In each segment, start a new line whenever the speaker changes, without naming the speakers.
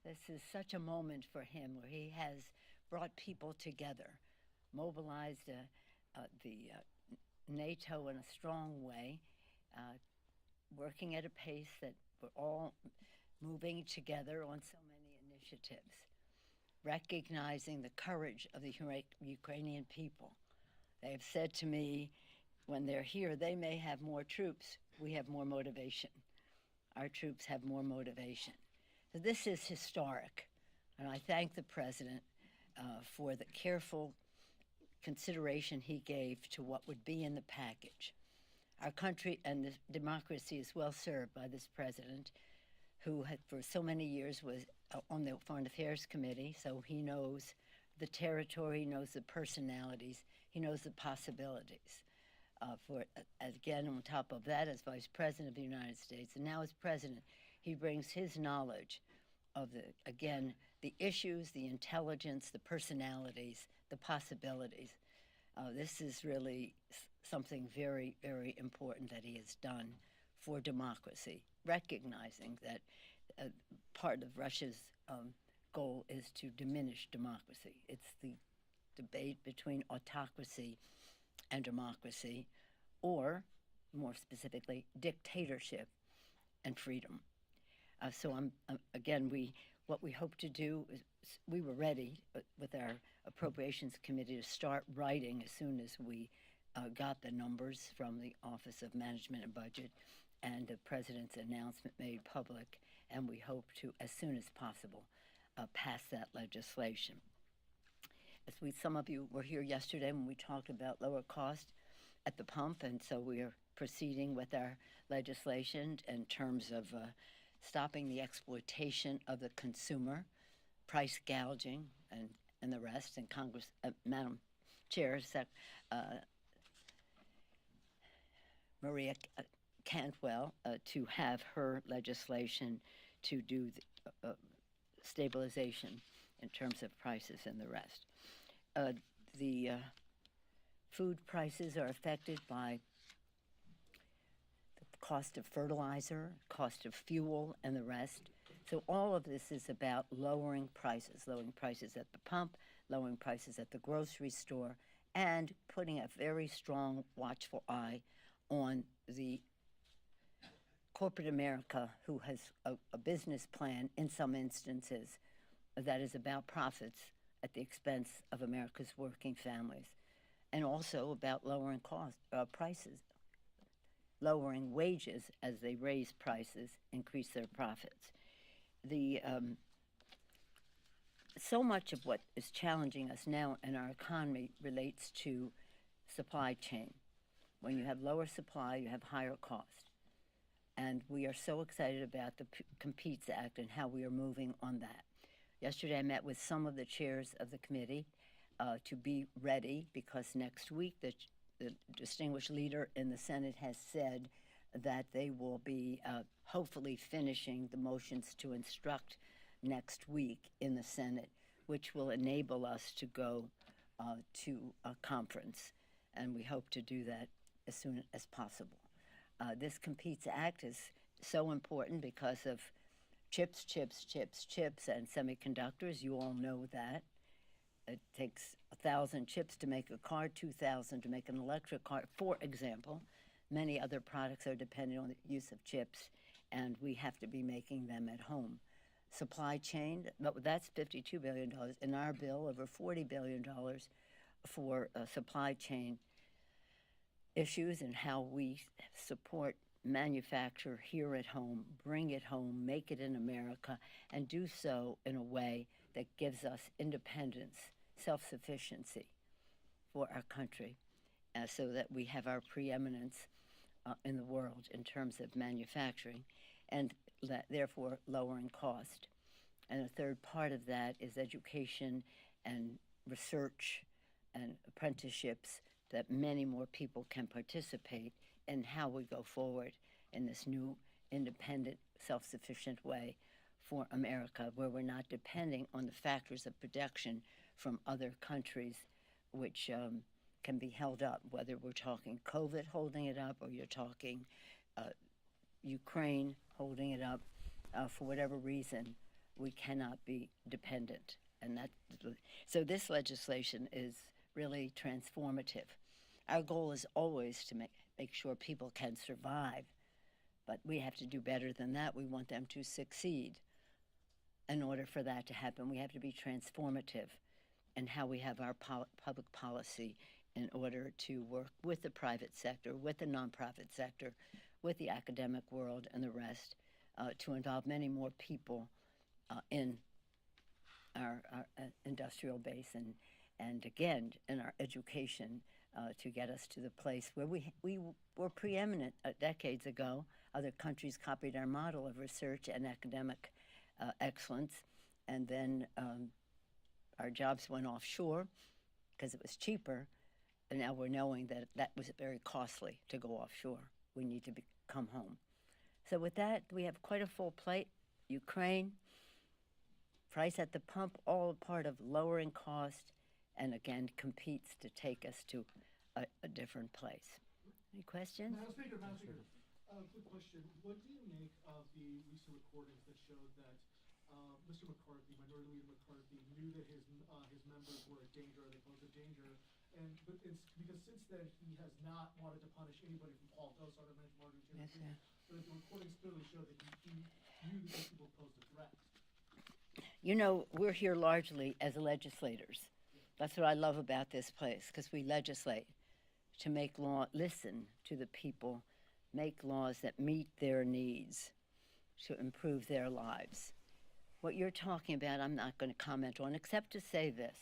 This is such a moment for him where he has brought people together, mobilized the NATO in a strong way, uh, working at a pace that we're all moving together on so many initiatives, recognizing the courage of the Ukrainian people. They have said to me, when they're here, they may have more troops. We have more motivation. Our troops have more motivation. So this is historic, and I thank the President for the careful consideration he gave to what would be in the package. Our country and the democracy is well served by this President, who had, for so many years was on the Foreign Affairs Committee, so he knows the territory, he knows the personalities, he knows the possibilities. Again, on top of that, as Vice President of the United States, and now as President, he brings his knowledge of the issues, the intelligence, the personalities, the possibilities. This is really something very, very important that he has done for democracy, recognizing that part of Russia's goal is to diminish democracy. It's the debate between autocracy and democracy, or more specifically, dictatorship and freedom. So what we hope to do is, we were ready with our Appropriations Committee to start writing as soon as we got the numbers from the Office of Management and Budget and the President's announcement made public, and we hope to, as soon as possible, pass that legislation. Some of you were here yesterday when we talked about lower cost at the pump, and so we are proceeding with our legislation in terms of stopping the exploitation of the consumer, price gouging, and the rest. And Congress, Madam Chair, Maria Cantwell, to have her legislation to do the stabilization in terms of prices and the rest. The food prices are affected by the cost of fertilizer, cost of fuel, and the rest. So all of this is about lowering prices at the pump, lowering prices at the grocery store, and putting a very strong, watchful eye on the corporate America, who has a business plan in some instances that is about profits at the expense of America's working families, and also about lowering prices, lowering wages as they raise prices, increase their profits. So much of what is challenging us now in our economy relates to supply chain. When you have lower supply, you have higher cost. And we are so excited about the Competes Act and how we are moving on that. Yesterday, I met with some of the chairs of the committee to be ready, because next week the distinguished leader in the Senate has said that they will be hopefully finishing the motions to instruct next week in the Senate, which will enable us to go to a conference. And we hope to do that as soon as possible. This Competes Act is so important because of chips, and semiconductors. You all know that. It takes 1,000 chips to make a car, 2,000 to make an electric car, for example. Many other products are dependent on the use of chips, and we have to be making them at home. Supply chain, that's $52 billion. In our bill, over $40 billion for supply chain issues and how we support manufacture here at home, bring it home, make it in America, and do so in a way that gives us independence, self-sufficiency for our country, so that we have our preeminence in the world in terms of manufacturing, and therefore lowering cost. And a third part of that is education and research and apprenticeships, that many more people can participate in how we go forward in this new, independent, self-sufficient way for America, where we're not depending on the factors of production from other countries, which can be held up, whether we're talking COVID holding it up, or you're talking Ukraine holding it up. For whatever reason, we cannot be dependent. And so this legislation is really transformative. Our goal is always to make sure people can survive, but we have to do better than that. We want them to succeed. In order for that to happen, we have to be transformative in how we have our public policy in order to work with the private sector, with the nonprofit sector, with the academic world and the rest, to involve many more people in our industrial base and again, in our education, to get us to the place where we were preeminent decades ago. Other countries copied our model of research and academic excellence, and then our jobs went offshore because it was cheaper, and now we're knowing that that was very costly to go offshore. We need to come home. So with that, we have quite a full plate. Ukraine, price at the pump, all a part of lowering cost, and again, competes to take us to a different place. Any questions?
Madam Speaker, quick question. What do you make of the recent recordings that showed that Mr. McCarthy, Minority Leader McCarthy, knew that his members were a danger, or they posed a danger, because since then he has not wanted to punish anybody from Paul Gosar to Martin Luther King, but the recordings clearly show that he knew that these people posed a threat.
You know, we're here largely as legislators. That's what I love about this place, because we legislate to make law, listen to the people, make laws that meet their needs, to improve their lives. What you're talking about, I'm not going to comment on, except to say this.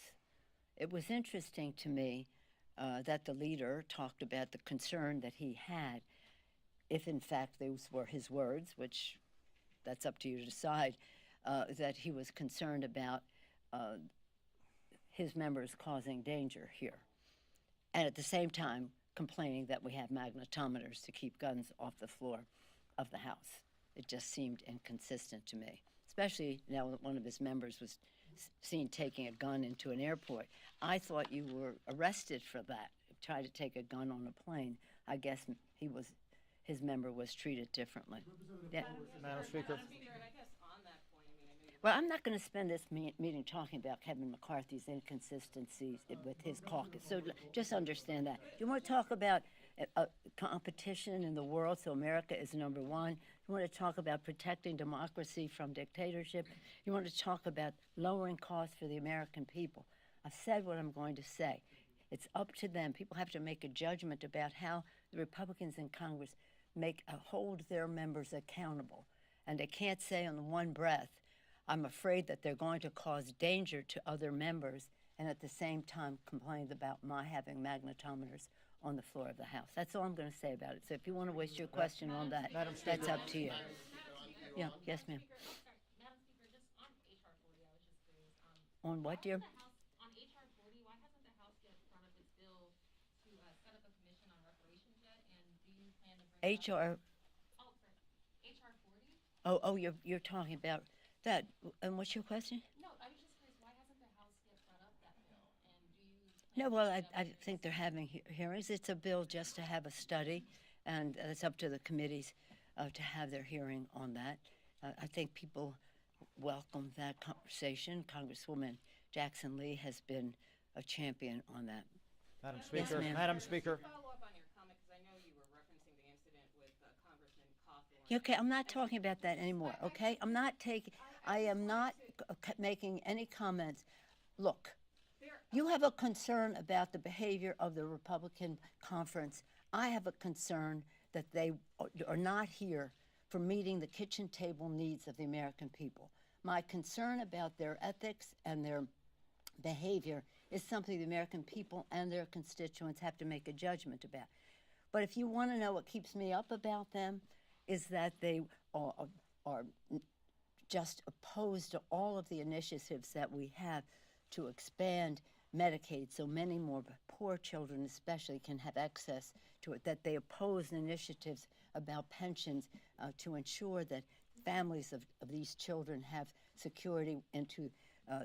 It was interesting to me that the leader talked about the concern that he had, if in fact those were his words, which that's up to you to decide, that he was concerned about his members causing danger here. And at the same time, complaining that we have magnetometers to keep guns off the floor of the House. It just seemed inconsistent to me, especially now that one of his members was seen taking a gun into an airport. I thought you were arrested for that, tried to take a gun on a plane. I guess his member was treated differently. Yeah.
Madam Speaker.
Well, I'm not going to spend this meeting talking about Kevin McCarthy's inconsistencies with his caucus. So just understand that. You want to talk about competition in the world, so America is number one. You want to talk about protecting democracy from dictatorship. You want to talk about lowering costs for the American people. I've said what I'm going to say. It's up to them. People have to make a judgment about how the Republicans in Congress hold their members accountable. And they can't say on the one breath, I'm afraid that they're going to cause danger to other members, and at the same time complain about my having magnetometers on the floor of the House. That's all I'm going to say about it. So if you want to waste your question on that, that's up to you. Yeah, yes, ma'am.
Madam Speaker, just on HR 40, I was just curious.
On what, dear?
On HR 40, why hasn't the House yet brought up its bill to set up a commission on reparations yet? And do you plan to bring
HR?
Oh, sorry. HR 40?
Oh, you're talking about that. And what's your question?
No, I was just curious, why hasn't the House yet brought up that bill? And do you
No, well, I think they're having hearings. It's a bill just to have a study, and it's up to the committees to have their hearing on that. I think people welcome that conversation. Congresswoman Jackson Lee has been a champion on that.
Madam Speaker.
Yes,
Madam Speaker.
follow up on your comment, because I know you were referencing the incident with Congressman Cawthorn.
Okay, I'm not talking about that anymore, okay? I am not making any comments. Look, you have a concern about the behavior of the Republican conference. I have a concern that they are not here for meeting the kitchen table needs of the American people. My concern about their ethics and their behavior is something the American people and their constituents have to make a judgment about. But if you want to know what keeps me up about them, is that they are just opposed to all of the initiatives that we have to expand Medicaid so many more poor children especially can have access to it, that they oppose initiatives about pensions to ensure that families of these children have security into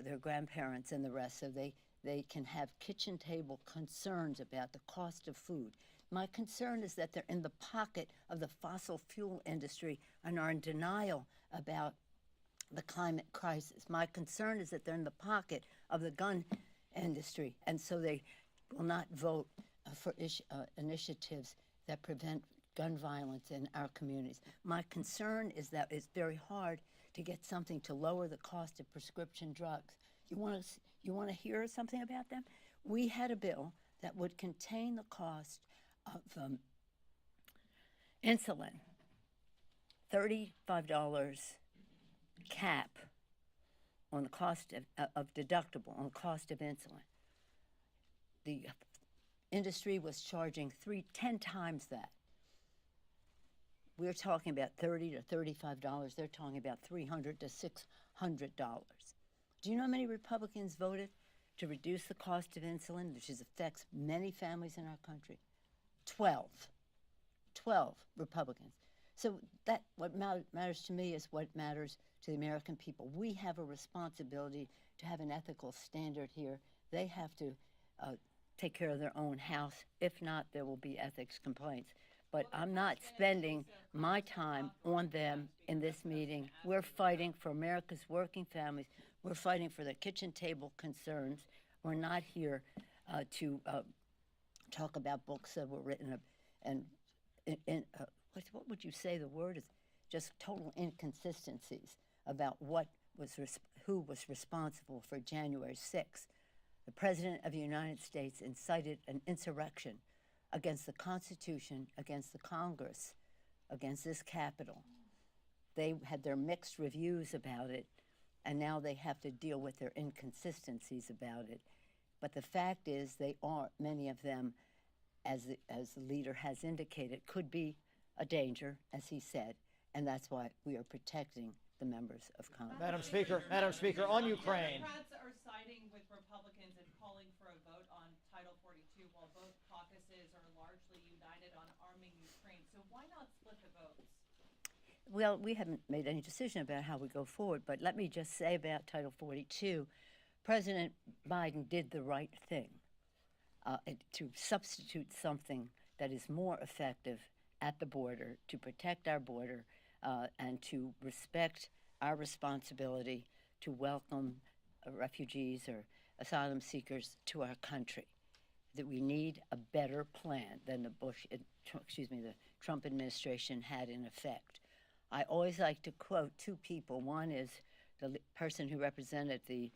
their grandparents and the rest, so they can have kitchen table concerns about the cost of food. My concern is that they're in the pocket of the fossil fuel industry and are in denial about the climate crisis. My concern is that they're in the pocket of the gun industry, and so they will not vote for initiatives that prevent gun violence in our communities. My concern is that it's very hard to get something to lower the cost of prescription drugs. You want to hear something about them? We had a bill that would contain the cost of insulin, $35 cap on the cost of deductible on the cost of insulin. The industry was charging 10 times that. We're talking about $30 to $35. They're talking about $300 to $600. Do you know how many Republicans voted to reduce the cost of insulin, which affects many families in our country? 12 Republicans. So that what matters to me is what matters to the American people. We have a responsibility to have an ethical standard here. They have to take care of their own house. If not, there will be ethics complaints. But I'm not spending my time on them in this meeting. We're fighting for America's working families. We're fighting for the kitchen table concerns. We're not here to talk about books that were written and what would you say the word is? Just total inconsistencies about who was responsible for January 6th. The President of the United States incited an insurrection against the Constitution, against the Congress, against this Capitol. They had their mixed reviews about it, and now they have to deal with their inconsistencies about it. But the fact is, many of them, as the leader has indicated, could be a danger, as he said, and that's why we are protecting the members of Congress.
Madam Speaker, on Ukraine.
Democrats are siding with Republicans and calling for a vote on Title 42, while both caucuses are largely united on arming Ukraine. So why not split the votes?
Well, we haven't made any decision about how we go forward, but let me just say about Title 42, President Biden did the right thing to substitute something that is more effective at the border, to protect our border, and to respect our responsibility to welcome refugees or asylum seekers to our country. That we need a better plan than the Trump administration had in effect. I always like to quote two people. One is the person who represented the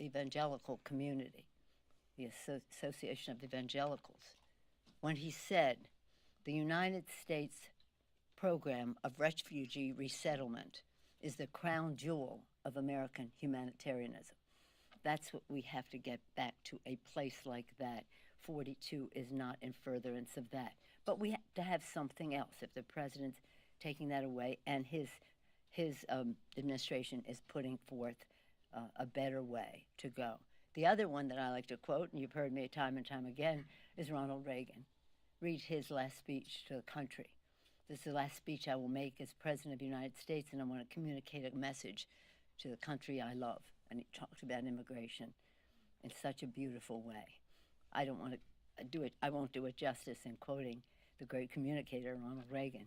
evangelical community, the Association of Evangelicals, when he said, the United States program of refugee resettlement is the crown jewel of American humanitarianism. That's what we have to get back to, a place like that. 42 is not in furtherance of that. But we have to have something else. If the president's taking that away and his administration is putting forth a better way to go. The other one that I like to quote, and you've heard me time and time again, is Ronald Reagan. Read his last speech to the country. This is the last speech I will make as President of the United States, and I want to communicate a message to the country I love. And he talked about immigration in such a beautiful way. I don't want to do it. I won't do it justice in quoting the great communicator Ronald Reagan,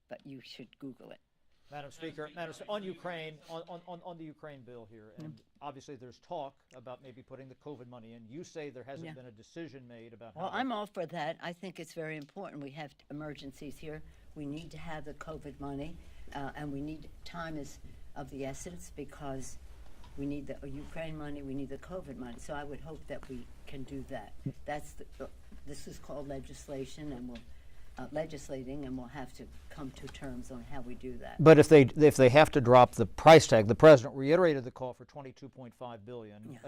but you should Google it.
Madam Speaker, on Ukraine, on the Ukraine bill here, and obviously there's talk about maybe putting the COVID money in. You say there hasn't been a decision made about how.
Well, I'm all for that. I think it's very important. We have emergencies here. We need to have the COVID money, and we need, time is of the essence because we need the Ukraine money, we need the COVID money. So I would hope that we can do that. This is called legislation, and we'll legislating, and we'll have to come to terms on how we do that.
But if they have to drop the price tag, the president reiterated the call for $22.5 billion.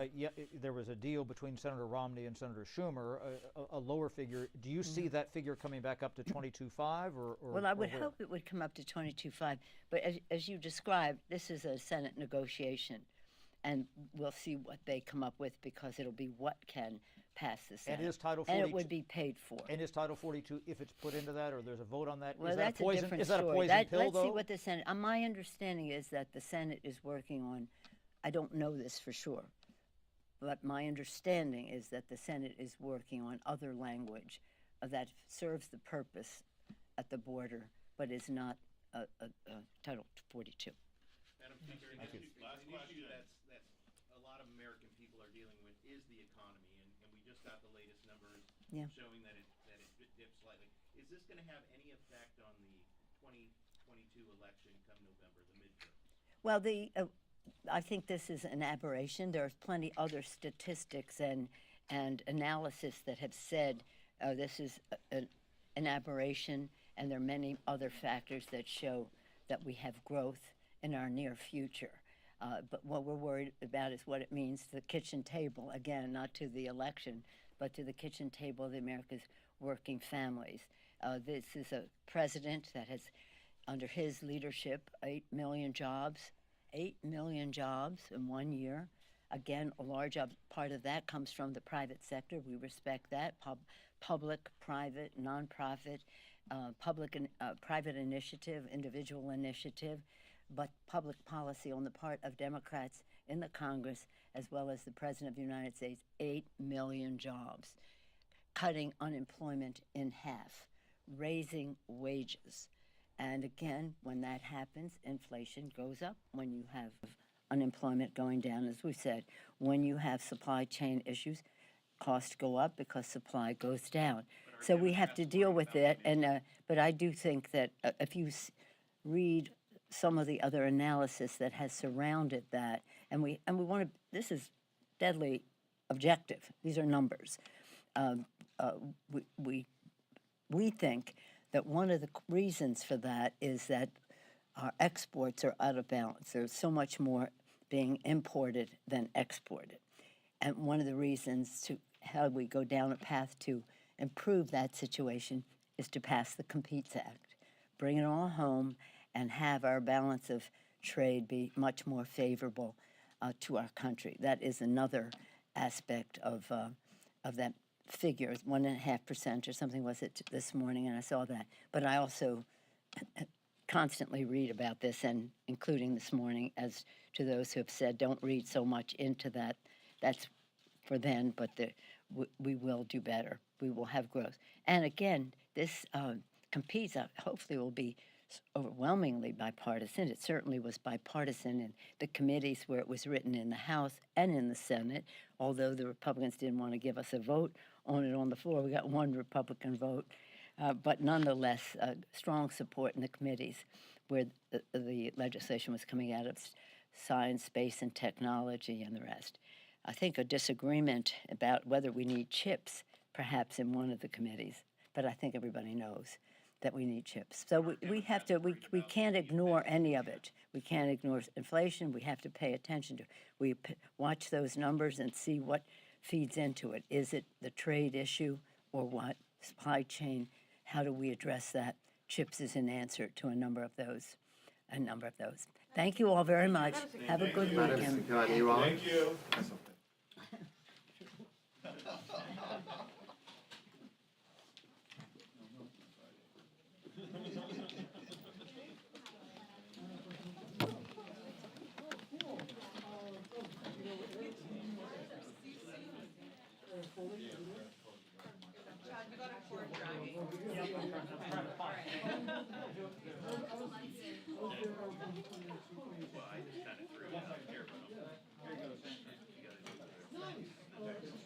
There was a deal between Senator Romney and Senator Schumer, a lower figure. Do you see that figure coming back up to 22.5, or?
Well, I would hope it would come up to 22.5. But as you described, this is a Senate negotiation, and we'll see what they come up with because it'll be what can pass the Senate.
And is Title 42,
and it would be paid for.
And is Title 42, if it's put into that, or there's a vote on that?
Well,
is
that's
that a poison,
a different
is that
story.
a poison pill,
let's
though?
see what the Senate. My understanding is that the Senate is working on. I don't know this for sure, but my understanding is that the Senate is working on other language that serves the purpose at the border, but is not Title 42.
Madam Speaker,
Thank you.
last question that's a lot of American people are dealing with is the economy, and we just got the latest numbers
Yeah.
showing that it dipped slightly. Is this going to have any effect on the 2022 election come November, the midterm?
Well, I think this is an aberration. There's plenty other statistics and analysis that have said this is an aberration, and there are many other factors that show that we have growth in our near future. But what we're worried about is what it means to the kitchen table, again, not to the election, but to the kitchen table of the America's working families. This is a president that has, under his leadership, 8 million jobs. 8 million jobs in 1 year. Again, a large part of that comes from the private sector. We respect that. Public, private, nonprofit, public and private initiative, individual initiative, but public policy on the part of Democrats in the Congress, as well as the President of the United States. 8 million jobs, cutting unemployment in half, raising wages. And again, when that happens, inflation goes up. When you have unemployment going down, as we said, when you have supply chain issues, costs go up because supply goes down. So we have to deal with it. And but I do think that if you read some of the other analysis that has surrounded that, and we want to, this is deadly objective. These are numbers. We think that one of the reasons for that is that our exports are out of balance. There's so much more being imported than exported. And one of the reasons to how we go down a path to improve that situation is to pass the Competes Act, bring it all home, and have our balance of trade be much more favorable to our country. That is another aspect of that figure, 1.5% or something was it this morning, and I saw that. But I also constantly read about this, and including this morning, as to those who have said, don't read so much into that. That's for then, but we will do better. We will have growth. And again, this competes, hopefully will be overwhelmingly bipartisan. It certainly was bipartisan in the committees where it was written in the House and in the Senate, although the Republicans didn't want to give us a vote on it on the floor. We got one Republican vote, but nonetheless, strong support in the committees where the legislation was coming out of science, space, and technology and the rest. I think a disagreement about whether we need chips, perhaps in one of the committees, but I think everybody knows that we need chips. So we have to, we can't ignore any of it. We can't ignore inflation. We have to pay attention to it. We watch those numbers and see what feeds into it. Is it the trade issue or what? Supply chain, how do we address that? Chips is an answer to a number of those. Thank you all very much. Have a good weekend.
Thank you.
Well, I just kind of threw it out there, but here goes. You gotta do it.